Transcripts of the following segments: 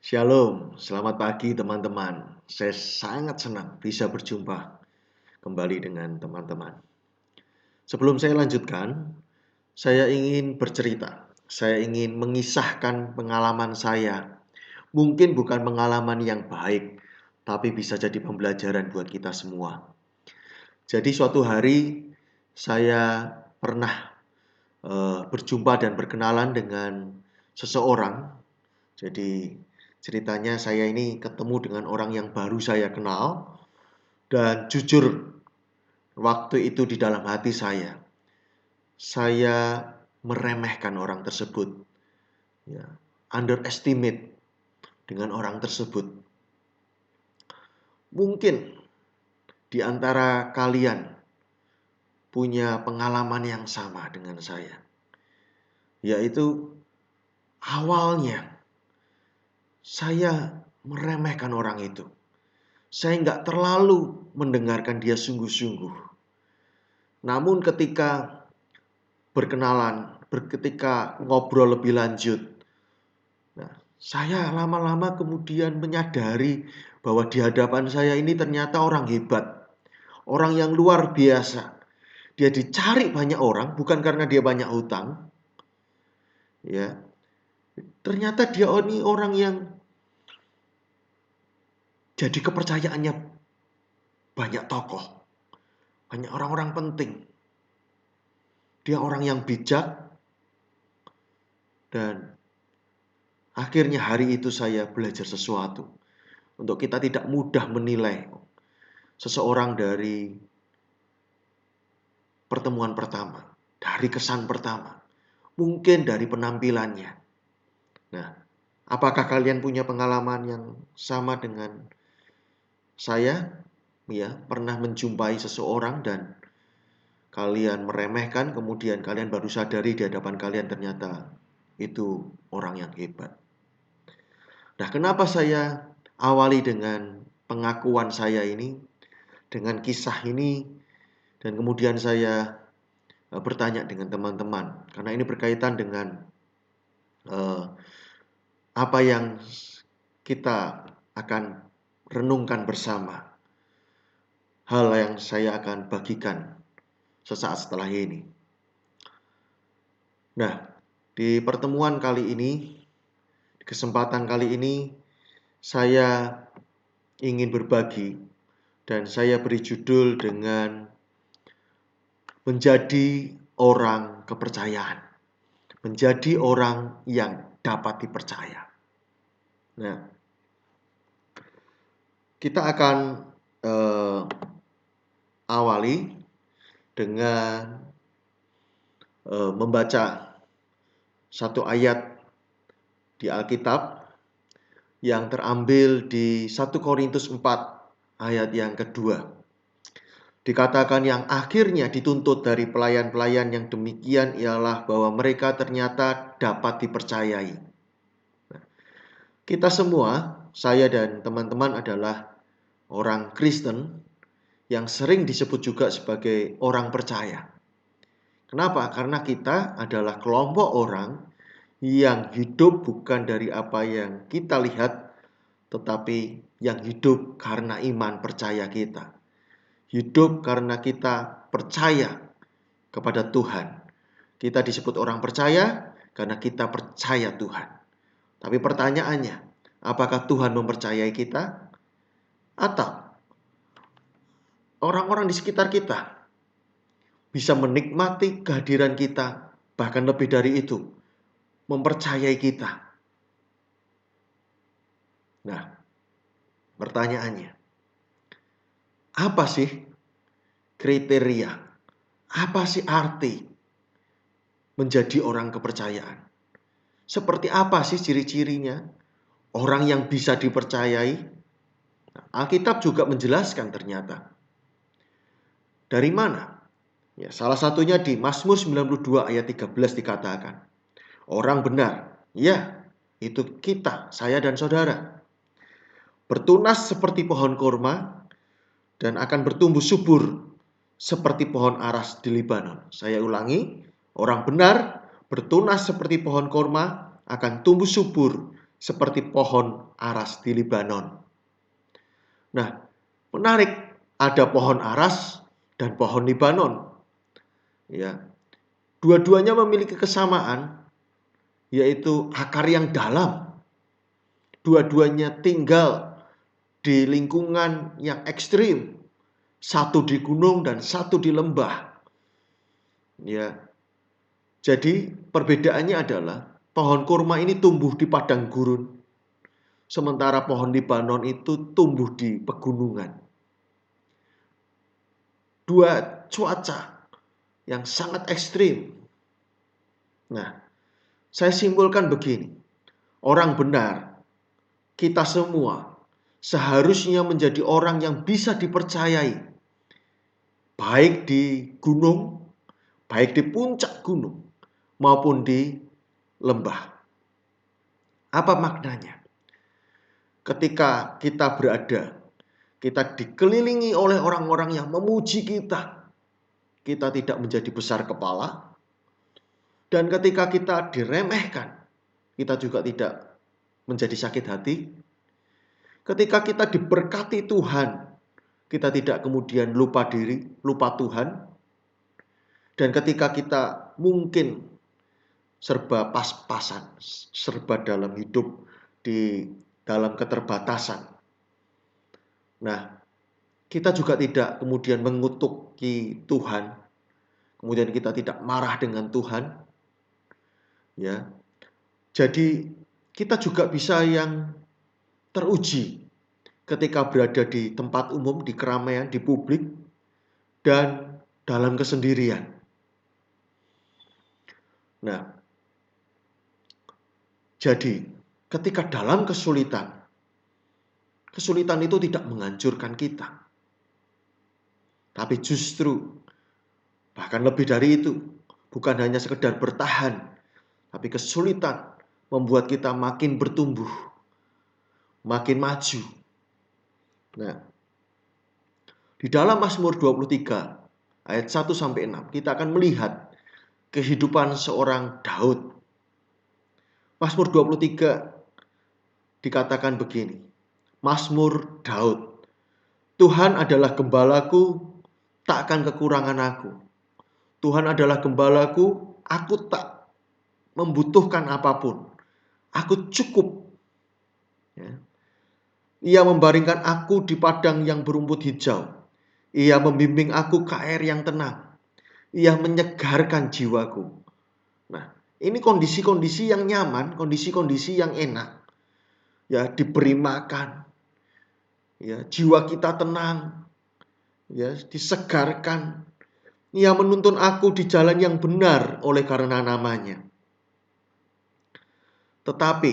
Shalom, selamat pagi teman-teman. Saya sangat senang bisa berjumpa kembali dengan teman-teman. Sebelum saya lanjutkan, saya ingin bercerita. Saya ingin mengisahkan pengalaman saya. Mungkin bukan pengalaman yang baik, tapi bisa jadi pembelajaran buat kita semua. Jadi suatu hari saya pernah berjumpa dan berkenalan dengan seseorang. Jadi ceritanya saya ini ketemu dengan orang yang baru saya kenal dan jujur waktu itu di dalam hati saya meremehkan orang tersebut, ya, underestimate dengan orang tersebut. Mungkin di antara kalian punya pengalaman yang sama dengan saya, yaitu awalnya saya meremehkan orang itu. Saya nggak terlalu mendengarkan dia sungguh-sungguh. Namun ketika berkenalan, ketika ngobrol lebih lanjut, nah, saya lama-lama kemudian menyadari bahwa di hadapan saya ini ternyata orang hebat. Orang yang luar biasa. Dia dicari banyak orang bukan karena dia banyak hutang. Ya, ternyata dia ini orang yang jadi kepercayaannya banyak tokoh, banyak orang-orang penting. Dia orang yang bijak dan akhirnya hari itu saya belajar sesuatu. Untuk kita tidak mudah menilai seseorang dari pertemuan pertama, dari kesan pertama, mungkin dari penampilannya. Nah, apakah kalian punya pengalaman yang sama dengan saya? Ya, pernah menjumpai seseorang dan kalian meremehkan, kemudian kalian baru sadari di hadapan kalian ternyata itu orang yang hebat. Nah, kenapa saya awali dengan pengakuan saya ini, dengan kisah ini, dan kemudian saya bertanya dengan teman-teman, karena ini berkaitan dengan apa yang kita akan renungkan bersama. Hal yang saya akan bagikan sesaat setelah ini. Nah, di pertemuan kali ini, di kesempatan kali ini, saya ingin berbagi dan saya beri judul dengan menjadi orang kepercayaan. Menjadi orang yang dapat dipercaya. Nah, kita akan awali dengan membaca satu ayat di Alkitab yang terambil di 1 Korintus 4 ayat yang kedua. Dikatakan yang akhirnya dituntut dari pelayan-pelayan yang demikian ialah bahwa mereka ternyata dapat dipercayai. Nah, kita semua, saya dan teman-teman adalah orang Kristen yang sering disebut juga sebagai orang percaya. Kenapa? Karena kita adalah kelompok orang yang hidup bukan dari apa yang kita lihat, tetapi yang hidup karena iman percaya kita. Hidup karena kita percaya kepada Tuhan. Kita disebut orang percaya karena kita percaya Tuhan. Tapi pertanyaannya, apakah Tuhan mempercayai kita? Atau orang-orang di sekitar kita bisa menikmati kehadiran kita, bahkan lebih dari itu, mempercayai kita? Nah, pertanyaannya, apa sih kriteria? Apa sih arti menjadi orang kepercayaan? Seperti apa sih ciri-cirinya? Orang yang bisa dipercayai? Alkitab juga menjelaskan ternyata. Dari mana? Ya, salah satunya di Mazmur 92 ayat 13 dikatakan. Orang benar, ya, itu kita, saya dan saudara. Bertunas seperti pohon kurma dan akan bertumbuh subur seperti pohon aras di Libanon. Saya ulangi, orang benar bertunas seperti pohon kurma akan tumbuh subur seperti pohon aras di Libanon. Nah, menarik, ada pohon aras dan pohon Libanon. Ya, dua-duanya memiliki kesamaan, yaitu akar yang dalam. Dua-duanya tinggal di lingkungan yang ekstrim, satu di gunung dan satu di lembah. Ya, jadi perbedaannya adalah pohon kurma ini tumbuh di padang gurun, sementara pohon Libanon itu tumbuh di pegunungan. Dua cuaca yang sangat ekstrim. Nah, saya simpulkan begini. Orang benar, kita semua seharusnya menjadi orang yang bisa dipercayai. Baik di gunung, baik di puncak gunung, maupun di lembah. Apa maknanya? Ketika kita berada, kita dikelilingi oleh orang-orang yang memuji kita. Kita tidak menjadi besar kepala. Dan ketika kita diremehkan, kita juga tidak menjadi sakit hati. Ketika kita diberkati Tuhan, kita tidak kemudian lupa diri, lupa Tuhan. Dan ketika kita mungkin serba pas-pasan, serba dalam hidup di dalam keterbatasan. Nah, kita juga tidak kemudian mengutuki Tuhan, kemudian kita tidak marah dengan Tuhan. Ya, jadi kita juga bisa yang teruji ketika berada di tempat umum, di keramaian, di publik, dan dalam kesendirian. Nah, jadi ketika dalam kesulitan itu tidak menghancurkan kita. Tapi justru, bahkan lebih dari itu, bukan hanya sekedar bertahan, tapi kesulitan membuat kita makin bertumbuh, makin maju. Nah, di dalam Mazmur 23 ayat 1-6 kita akan melihat kehidupan seorang Daud. Mazmur 23 dikatakan begini. Mazmur Daud. Tuhan adalah gembalaku, tak akan kekurangan aku. Tuhan adalah gembalaku, aku tak membutuhkan apapun. Aku cukup. Ya. Ia membaringkan aku di padang yang berumput hijau. Ia membimbing aku ke air yang tenang. Ia menyegarkan jiwaku. Nah, ini kondisi-kondisi yang nyaman, kondisi-kondisi yang enak. Ya, diberi makan. Ya, jiwa kita tenang. Ya, disegarkan. Ia menuntun aku di jalan yang benar oleh karena namanya. Tetapi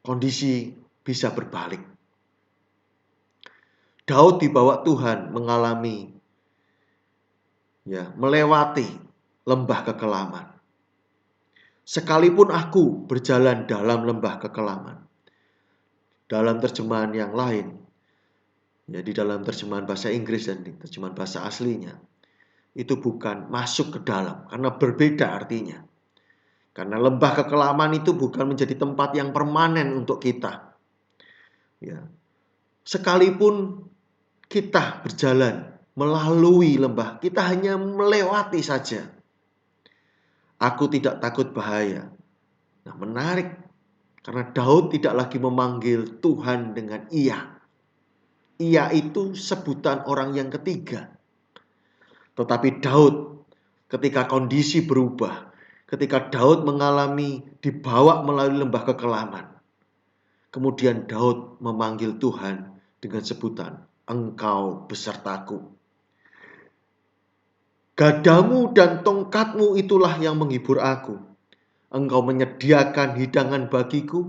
kondisi bisa berbalik. Daud dibawa Tuhan mengalami, melewati lembah kekelaman. Sekalipun aku berjalan dalam lembah kekelaman. Dalam terjemahan yang lain, di dalam terjemahan bahasa Inggris dan terjemahan bahasa aslinya, itu bukan masuk ke dalam, karena berbeda artinya. Karena lembah kekelaman itu bukan menjadi tempat yang permanen untuk kita. Ya. Sekalipun kita berjalan melalui lembah, kita hanya melewati saja. Aku tidak takut bahaya. Nah, menarik. Karena Daud tidak lagi memanggil Tuhan dengan ia. Ia itu sebutan orang yang ketiga. Tetapi Daud ketika kondisi berubah, ketika Daud mengalami dibawa melalui lembah kekelaman, kemudian Daud memanggil Tuhan dengan sebutan, Engkau besertaku. Gadamu dan tongkatmu itulah yang menghibur aku. Engkau menyediakan hidangan bagiku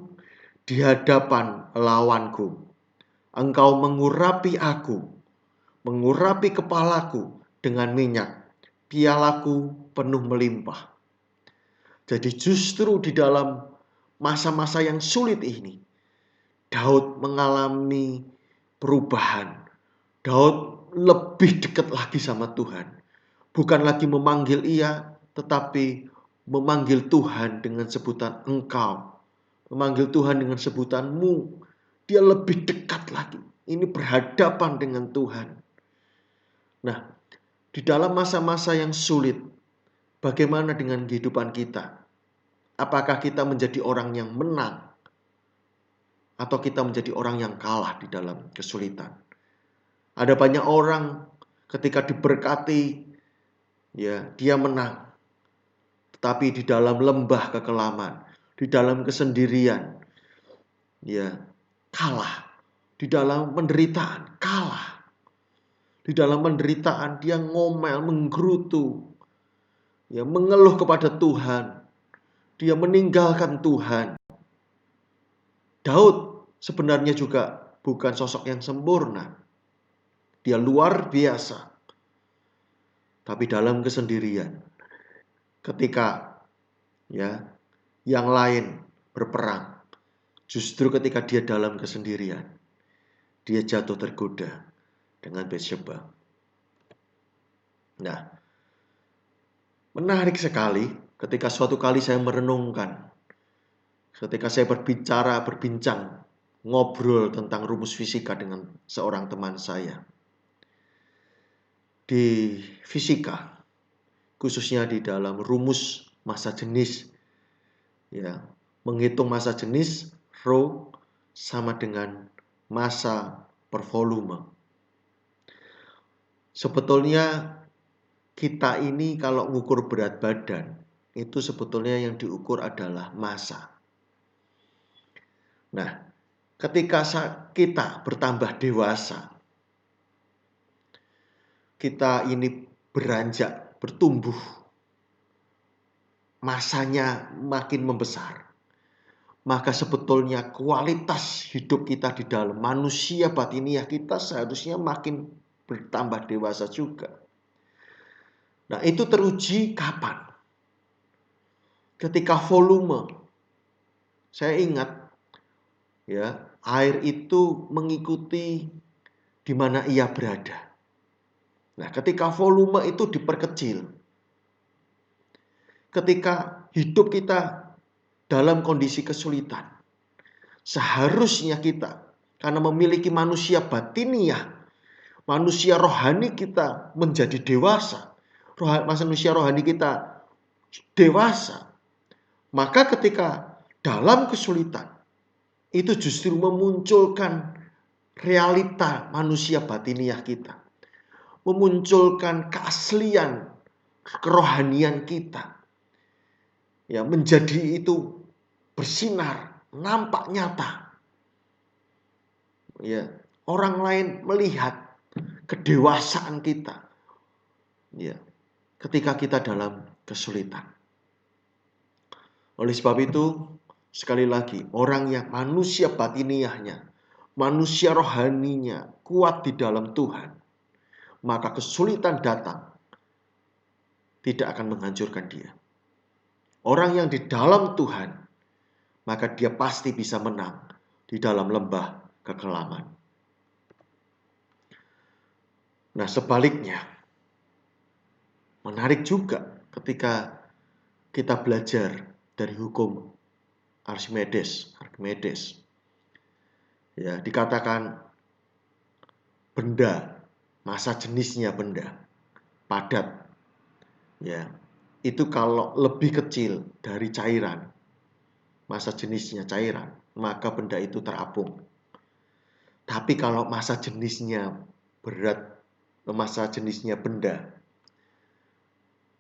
di hadapan lawanku. Engkau mengurapi aku, mengurapi kepalaku dengan minyak. Pialaku penuh melimpah. Jadi justru di dalam masa-masa yang sulit ini, Daud mengalami perubahan. Daud lebih dekat lagi sama Tuhan. Bukan lagi memanggil ia, tetapi memanggil Tuhan dengan sebutan Engkau. memanggil Tuhan dengan sebutanmu, dia lebih dekat lagi. Ini berhadapan dengan Tuhan. Nah, di dalam masa-masa yang sulit, bagaimana dengan kehidupan kita? Apakah kita menjadi orang yang menang atau kita menjadi orang yang kalah di dalam kesulitan? Ada banyak orang ketika diberkati, ya, dia menang. Tetapi di dalam lembah kekelaman, di dalam kesendirian, ya, kalah. Di dalam penderitaan, kalah. Di dalam penderitaan dia ngomel, menggerutu, ya, mengeluh kepada Tuhan. Dia meninggalkan Tuhan. Daud sebenarnya juga bukan sosok yang sempurna. Dia luar biasa. Tapi dalam kesendirian, ketika, ya, yang lain berperang, justru ketika dia dalam kesendirian, dia jatuh tergoda dengan Batsheba. Nah, menarik sekali ketika suatu kali saya merenungkan, ketika saya berbincang, ngobrol tentang rumus fisika dengan seorang teman saya. Di fisika, khususnya di dalam rumus massa jenis, ya, menghitung massa jenis, rho sama dengan massa per volume. Sebetulnya kita ini kalau mengukur berat badan, itu sebetulnya yang diukur adalah massa. Nah, ketika kita bertambah dewasa, kita ini beranjak, bertumbuh, masanya makin membesar, maka sebetulnya kualitas hidup kita di dalam manusia batiniah kita seharusnya makin bertambah dewasa juga. Nah, itu teruji kapan? Ketika volume. Saya ingat, ya, air itu mengikuti di mana ia berada. Nah, ketika volume itu diperkecil, ketika hidup kita dalam kondisi kesulitan, seharusnya kita, karena memiliki manusia batiniah, manusia rohani kita menjadi dewasa, manusia rohani kita dewasa, maka ketika dalam kesulitan, itu justru memunculkan realita manusia batiniah kita, memunculkan keaslian kerohanian kita, ya, menjadi itu bersinar, nampak nyata, ya, orang lain melihat kedewasaan kita, ya, ketika kita dalam kesulitan. Oleh sebab itu, sekali lagi, orang yang manusia batiniahnya, manusia rohaninya kuat di dalam Tuhan, maka kesulitan datang tidak akan menghancurkan dia. Orang yang di dalam Tuhan, maka dia pasti bisa menang di dalam lembah kekelaman. Nah, sebaliknya, menarik juga ketika kita belajar dari hukum Archimedes. Ya, dikatakan benda, massa jenisnya benda, padat, ya, itu kalau lebih kecil dari cairan, massa jenisnya cairan, maka benda itu terapung. Tapi kalau massa jenisnya berat, massa jenisnya benda,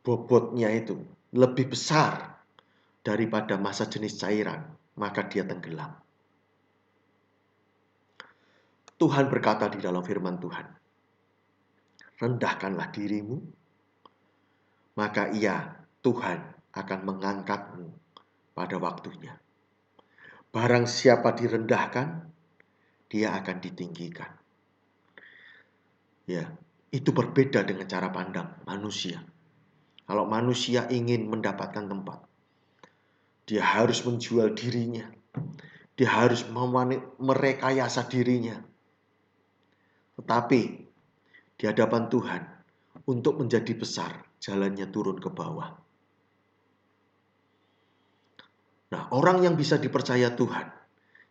bobotnya itu lebih besar daripada massa jenis cairan, maka dia tenggelam. Tuhan berkata di dalam firman Tuhan, rendahkanlah dirimu, maka ia, Tuhan, akan mengangkatmu pada waktunya. Barang siapa direndahkan, dia akan ditinggikan. Ya, itu berbeda dengan cara pandang manusia. Kalau manusia ingin mendapatkan tempat, dia harus menjual dirinya. Dia harus merekayasa dirinya. Tetapi di hadapan Tuhan, untuk menjadi besar, jalannya turun ke bawah. Nah, orang yang bisa dipercaya Tuhan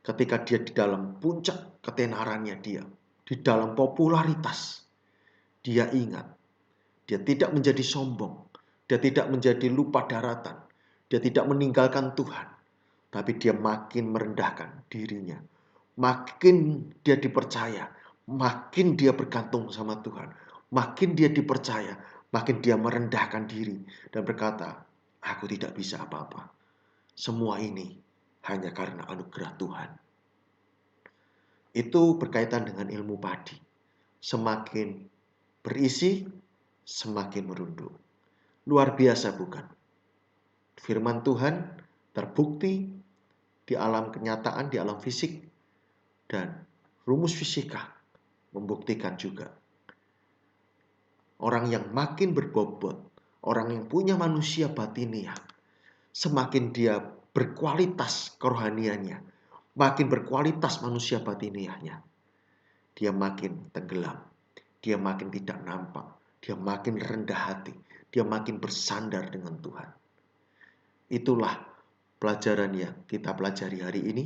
ketika dia di dalam puncak ketenarannya dia, di dalam popularitas, dia ingat, dia tidak menjadi sombong, dia tidak menjadi lupa daratan, dia tidak meninggalkan Tuhan, tapi dia makin merendahkan dirinya. Makin dia dipercaya, makin dia bergantung sama Tuhan, makin dia dipercaya, makin dia merendahkan diri dan berkata, aku tidak bisa apa-apa. Semua ini hanya karena anugerah Tuhan. Itu berkaitan dengan ilmu padi. Semakin berisi, semakin merunduk. Luar biasa bukan? Firman Tuhan terbukti di alam kenyataan, di alam fisik, dan rumus fisika membuktikan juga. Orang yang makin berbobot, orang yang punya manusia batiniah, semakin dia berkualitas kerohaniannya, makin berkualitas manusia batiniahnya, dia makin tenggelam, dia makin tidak nampak, dia makin rendah hati, dia makin bersandar dengan Tuhan. Itulah pelajaran yang kita pelajari hari ini.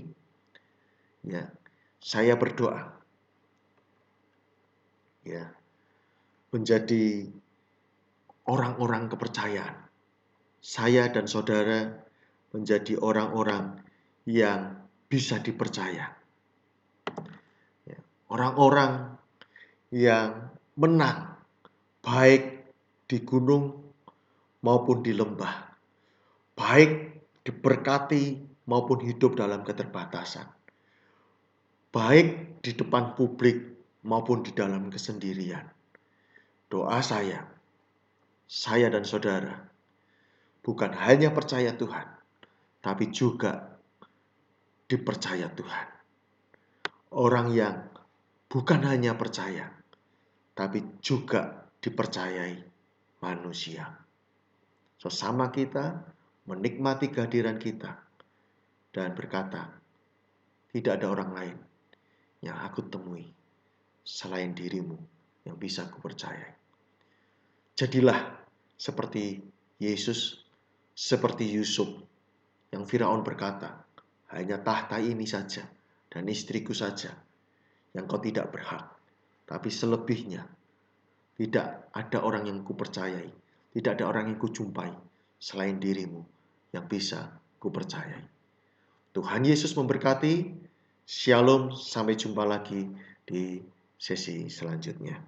Ya, saya berdoa ya menjadi orang-orang kepercayaan. Saya dan saudara menjadi orang-orang yang bisa dipercaya. Ya, orang-orang yang menang baik di gunung maupun di lembah, baik diberkati maupun hidup dalam keterbatasan, baik di depan publik maupun di dalam kesendirian. Doa saya dan saudara, bukan hanya percaya Tuhan, tapi juga dipercaya Tuhan. Orang yang bukan hanya percaya, tapi juga dipercayai manusia. Sesama kita menikmati kehadiran kita dan berkata, tidak ada orang lain yang aku temui selain dirimu yang bisa aku percayai. Jadilah seperti Yesus, seperti Yusuf, yang Firaun berkata, hanya tahta ini saja dan istriku saja yang kau tidak berhak. Tapi selebihnya tidak ada orang yang kupercayai, tidak ada orang yang kujumpai selain dirimu yang bisa kupercayai. Tuhan Yesus memberkati. Shalom, sampai jumpa lagi di sesi selanjutnya.